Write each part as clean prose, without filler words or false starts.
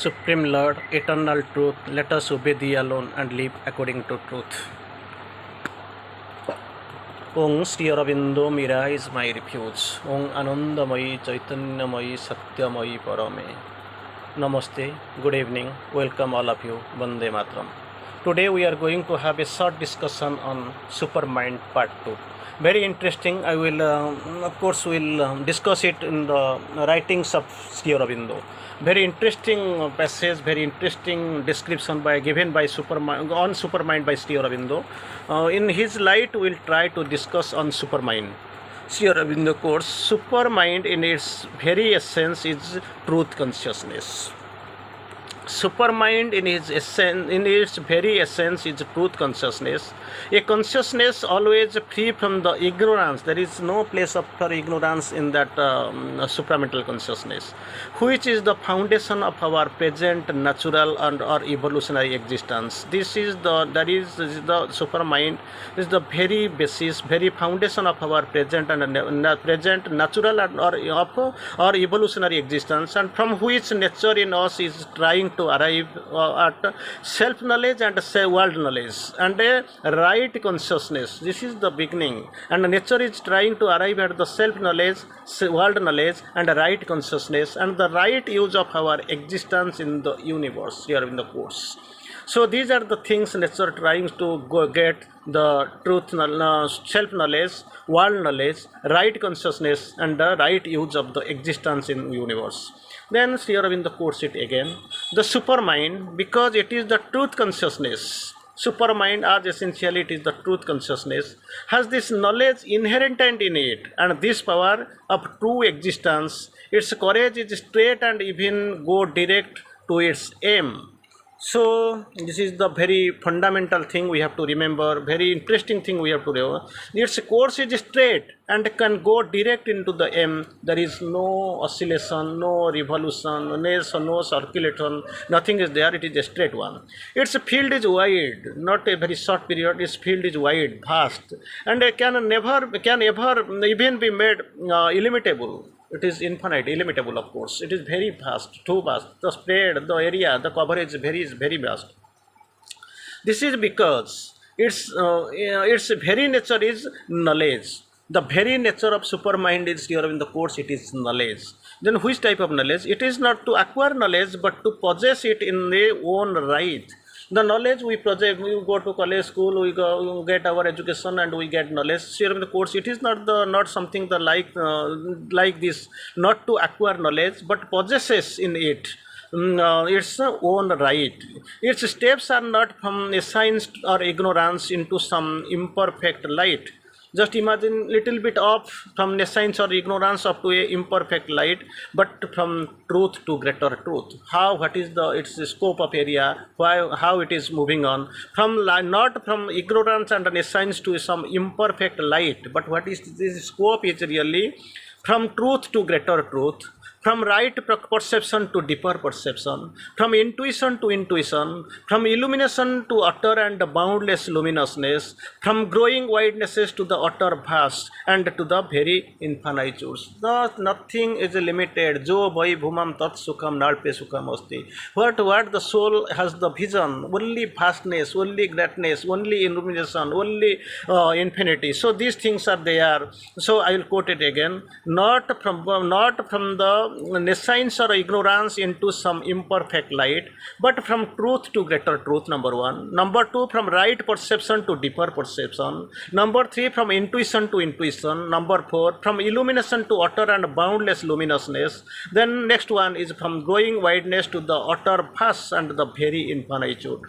Supreme Lord, eternal truth, let us obey thee alone and live according to truth. Om Sri Aurobindo Mira is my refuge. Om Anandamayi Chaitanyamayi Satyamayi Parame. Namaste, good evening, welcome all of you, Vande Matram. Today we are going to have a short discussion on Supermind Part 2. Very interesting. I will, of course, discuss it in the writings of Sri Aurobindo. Very interesting passage, very interesting description given by Supermind by Sri Aurobindo. In his light, we will try to discuss on Supermind. Sri Aurobindo quotes, Supermind in its very essence is truth consciousness. Supermind in its very essence is truth consciousness, a consciousness always free from the ignorance. There is no place for ignorance in that supramental consciousness, which is the foundation of our present natural and or evolutionary existence. This is the supermind is the very basis, very foundation of our present natural and or evolutionary existence, and from which nature in us is trying to arrive at self-knowledge and world knowledge and a right consciousness. This is the beginning, and nature is trying to arrive at the self-knowledge, world knowledge and a right consciousness and the right use of our existence in the universe here in the course. So these are the things nature trying to get: the truth, self-knowledge, world knowledge, right consciousness and the right use of the existence in universe. Then Sri Aurobindo quotes it again, the supermind, because it is the truth consciousness. Supermind, as essentially it is the truth consciousness, has this knowledge inherent in it and this power of true existence. Its courage is straight and even go direct to its aim. So this is the very fundamental thing we have to remember, very interesting thing we have to remember. Its course is straight and can go direct into the aim. There is no oscillation, no revolution, no circulation, nothing is there. It is a straight one. Its field is wide, not a very short period. Its field is wide, vast, and can ever even be made illimitable. It is infinite, illimitable, of course. It is very vast, too vast. The spread, the area, the coverage is very vast. This is because its very nature is knowledge. The very nature of supermind is here in the course. It is knowledge. Then which type of knowledge? It is not to acquire knowledge, but to possess it in their own right. The knowledge we possess, we go to college, school, we get our education and we get knowledge. Here in the course, it is not something like this, not to acquire knowledge, but possesses in it its own right. Its steps are not from a science or ignorance into some imperfect light. Just imagine little bit off from nescience or ignorance up to a imperfect light, but from truth to greater truth. What is its scope of area? How it is moving on from not from ignorance and nescience to some imperfect light, but what is this scope is really from truth to greater truth. From right perception to deeper perception, from intuition to intuition, from illumination to utter and boundless luminousness, from growing widenesses to the utter vast and to the very infinitudes. Nothing is limited. Jo bhai bhumam tat sukham nalpe sukham asti. What the soul has the vision, only vastness, only greatness, only illumination, only infinity. So these things are there. So I will quote it again. Not from the nescience or ignorance into some imperfect light, but from truth to greater truth, number one. Number two, from right perception to deeper perception. Number three, from intuition to intuition. Number four, from illumination to utter and boundless luminousness. Then next one is from growing wideness to the utter vast and the very infinitude.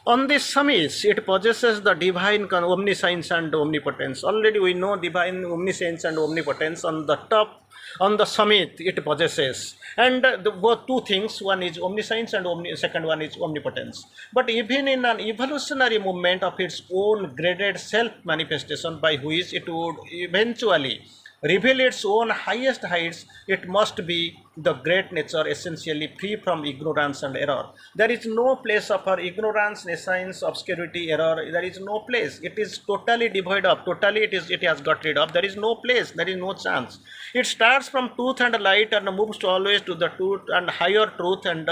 On this summit, it possesses the divine omniscience and omnipotence. Already we know divine omniscience and omnipotence. On the top, on the summit, it possesses. And both two things, one is omniscience and second one is omnipotence. But even in an evolutionary movement of its own graded self-manifestation by which it would eventually reveal its own highest heights, it must be the great nature essentially free from ignorance and error. There is no place of her ignorance, nescience, obscurity, error. There is no place. It is totally devoid of. Totally, it has got rid of. There is no place. There is no chance. It starts from truth and light and moves to always to the truth and higher truth and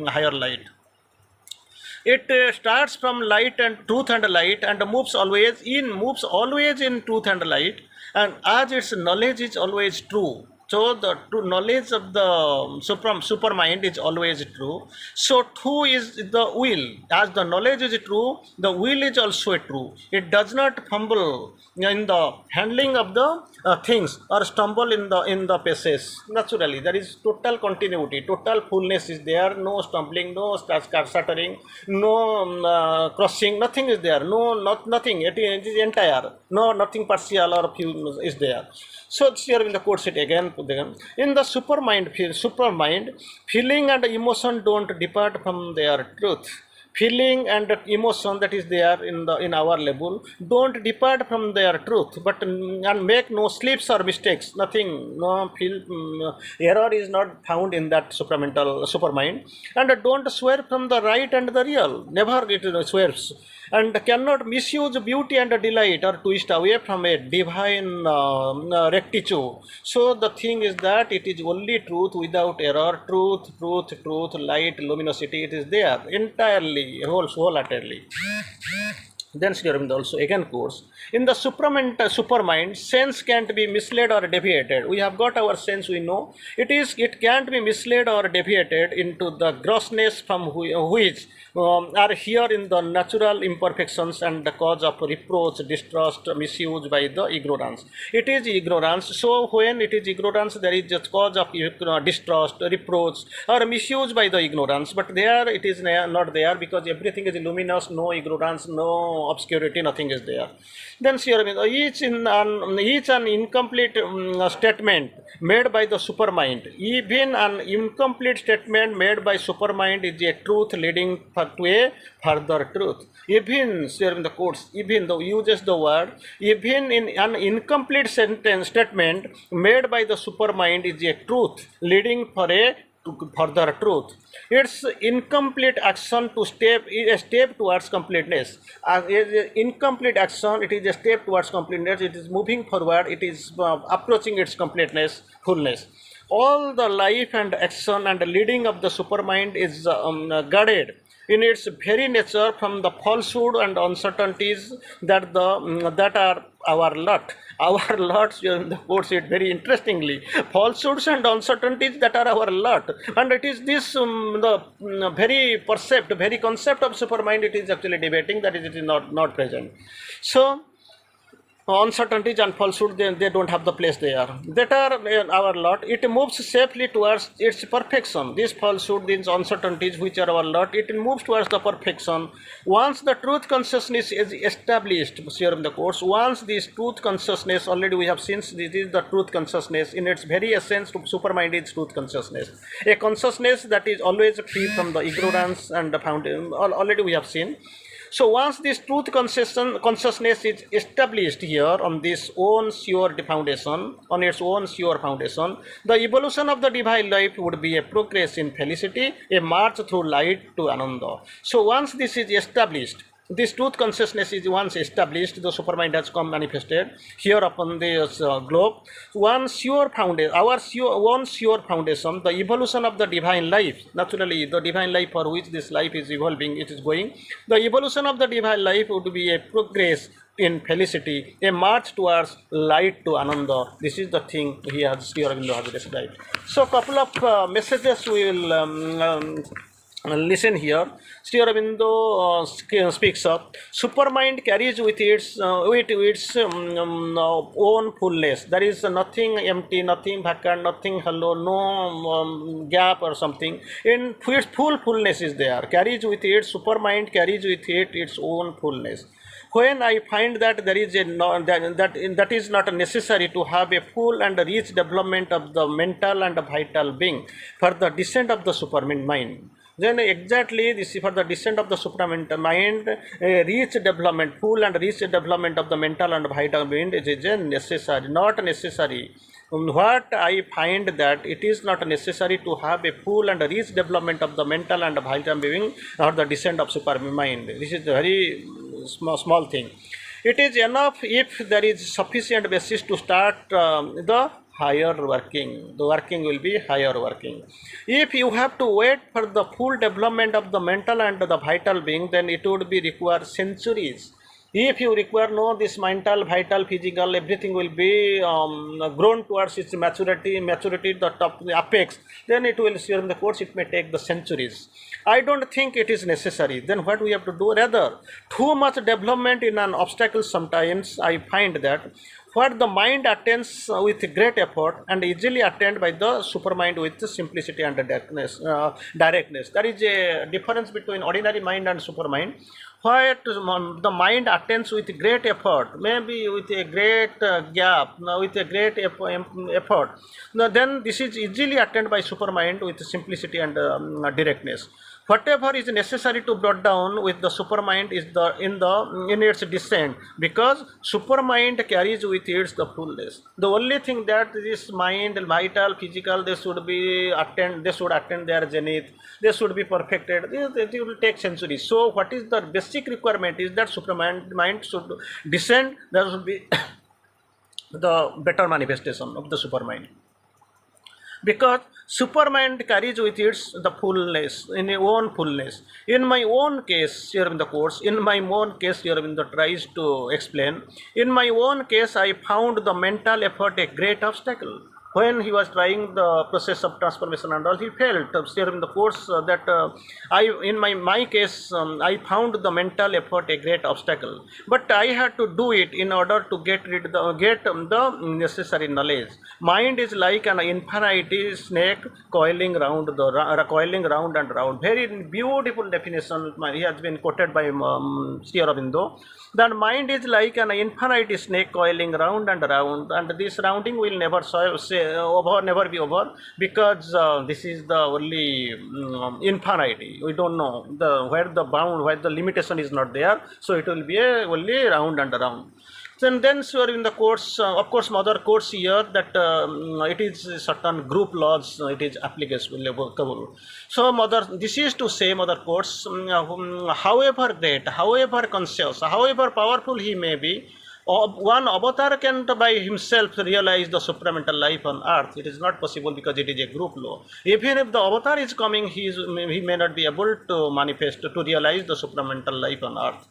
higher light. It starts from light and truth and light and moves always in truth and light, and as its knowledge is always true, so the true knowledge of the supermind is always true. So true is the will. As the knowledge is true, the will is also true. It does not fumble in the handling of the things or stumble in the passage. Naturally, there is total continuity, total fullness is there. No stumbling, no stuttering, no crossing. Nothing is there. Nothing. It is entire. No, nothing partial or few is there. So here in the quotes it again. In the supermind, feeling and emotion don't depart from their truth. Feeling and emotion that is there in our level don't depart from their truth, but and make no slips or mistakes. Nothing, no error is not found in that supermind, and don't swear from the right and the real. Never it swears, and cannot misuse beauty and delight or twist away from a divine rectitude. So the thing is that it is only truth without error. Truth, light, luminosity. It is there entirely, wholeheartedly. Then Sri Aurobindo also again quotes, in the supermind, sense can't be misled or deviated. We have got our sense, we know. It can't be misled or deviated into the grossness from which are here in the natural imperfections and the cause of reproach, distrust, misuse by the ignorance. It is ignorance. So when it is ignorance, there is just cause of distrust, reproach, or misuse by the ignorance. But there it is not there, because everything is luminous, no ignorance, no obscurity, nothing is there. Then Sri Aurobindo, each an incomplete statement made by the supermind, even an incomplete statement made by supermind is a truth leading to a further truth. Even, Sri Aurobindo quotes, even though uses the word, even in an incomplete statement made by the supermind is a truth leading for a further truth. Its incomplete action to step is a step towards completeness. As incomplete action, it is a step towards completeness. It is moving forward. It is approaching its completeness, fullness. All the life and action and leading of the supermind is guarded in its very nature from the falsehood and uncertainties that are our lot. Our lots, quotes it very interestingly, falsehoods and uncertainties that are our lot. And it is this the very concept of supermind, it is actually debating, that it is not present. So uncertainties and falsehood, they don't have the place there. That are our lot. It moves safely towards its perfection. These falsehood, these uncertainties which are our lot, it moves towards the perfection. Once the truth consciousness is established, here in the course, once this truth consciousness, already we have seen, this is the truth consciousness in its very essence. Supermind is truth consciousness, a consciousness that is always free from the ignorance and the fountain. Already we have seen. So once this truth consciousness is established here on this own sure foundation, on its own sure foundation, the evolution of the divine life would be a progress in felicity, a march through light to Ananda. So once this is established, this truth consciousness is once established, the supermind has come manifested here upon this globe. One sure foundation, one sure foundation, the evolution of the divine life. Naturally, the divine life for which this life is evolving, it is going. The evolution of the divine life would be a progress in felicity, a march towards light to Ananda. This is the thing Sri Aurobindo has described. So, couple of messages we will listen here. Sri Aurobindo speaks of supermind carries with its own fullness. There is nothing empty, nothing vacant, nothing hollow, no gap or something. In its fullness is there. Carries with it, supermind carries with it its own fullness. When I find that there is that is not necessary to have a full and rich development of the mental and vital being for the descent of the supermind mind. Then exactly this for the descent of the supramental mind, reach development, full and reach development of the mental and vital mind is necessary, not necessary. What I find that it is not necessary to have a full and rich development of the mental and vital being or the descent of super mind. This is a very small thing. It is enough if there is sufficient basis to start the higher working. The working will be higher working. If you have to wait for the full development of the mental and the vital being, then it would be require centuries. If you require no this mental, vital, physical, everything will be grown towards its maturity, the top, the apex. Then it will in the course. It may take the centuries. I don't think it is necessary. Then what we have to do? Rather, too much development in an obstacle sometimes I find that what the mind attains with great effort and easily attained by the supermind with simplicity and directness. There is a difference between ordinary mind and supermind. What the mind attains with great effort, maybe with a great gap, with a great effort. Now, then this is easily attained by supermind with simplicity and directness. Whatever is necessary to brought down with the supermind is in its descent, because supermind carries with it the fullness. The only thing that this mind, vital, physical, they should attend their zenith, they should be perfected. It will take centuries. So what is the basic requirement is that supermind should descend. There should be the better manifestation of the supermind, because supermind carries with it the fullness in its own fullness. In my own case, here in the course, in my own case, here in the tries to explain. In my own case, I found the mental effort a great obstacle. When he was trying the process of transformation and all, he failed. Here in the course that in my case, I found the mental effort a great obstacle. But I had to do it in order to get the necessary knowledge. Mind is like an infinite snake coiling round and round. Very beautiful definition. He has been quoted by Aurobindo. That mind is like an infinite snake coiling round and round, and this rounding will never never be over, because this is the only infinity. We don't know where the bound, where the limitation is not there, so it will be only round and round. Then sir, in the course, of course, mother course here that it is certain group laws, it is applicable. So this is to say mother course, however great, however conscious, however powerful he may be, one avatar can by himself realize the supramental life on earth. It is not possible, because it is a group law. Even if the avatar is coming, he may not be able to manifest, to realize the supramental life on earth.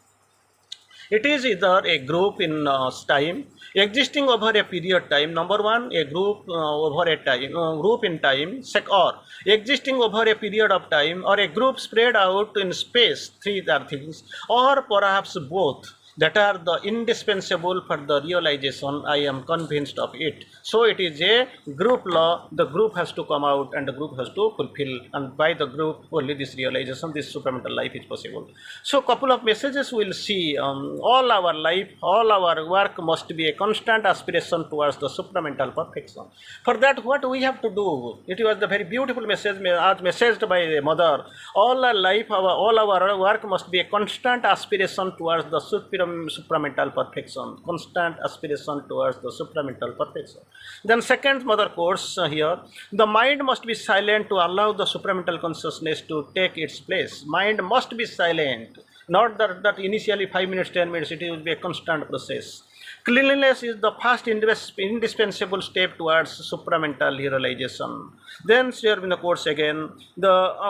It is either a group in time, existing over a period time. Number one, a group over a time, group in time, or existing over a period of time, or a group spread out in space. Three are things, or perhaps both, that are the indispensable for the realization. I am convinced of it. So it is a group law. The group has to come out and the group has to fulfill, and by the group only this realization, this supramental life is possible. So couple of messages we'll see. All our life, all our work must be a constant aspiration towards the supramental perfection. For that, what we have to do? It was the very beautiful message as messaged by the mother. All our life, all our work must be a constant aspiration towards the supramental perfection. Constant aspiration towards the supramental perfection. Then second mother course here, the mind must be silent to allow the supramental consciousness to take its place. Mind must be silent. Not that initially 5 minutes, 10 minutes, it will be a constant process. Cleanliness is the first indispensable step towards supramental realization. Then here in the course again,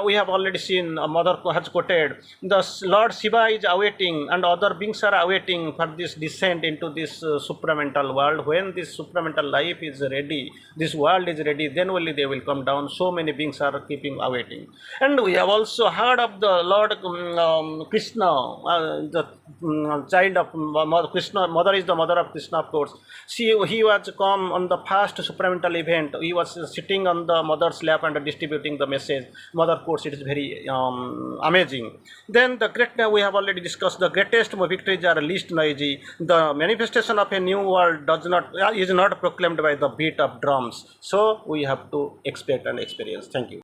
we have already seen, mother has quoted, the Lord Shiva is awaiting and other beings are awaiting for this descent into this supramental world. When this supramental life is ready, this world is ready, then only they will come down. So many beings are keeping awaiting. And we have also heard of the Lord Krishna, the child of Mother Krishna. Mother is the mother of Krishna, of course. He was come on the past supramental event. He was sitting on the mother's lap and distributing the message. Mother, of course, it is very amazing. Then we have already discussed, the greatest victories are least noisy. The manifestation of a new world is not proclaimed by the beat of drums. So we have to expect and experience. Thank you.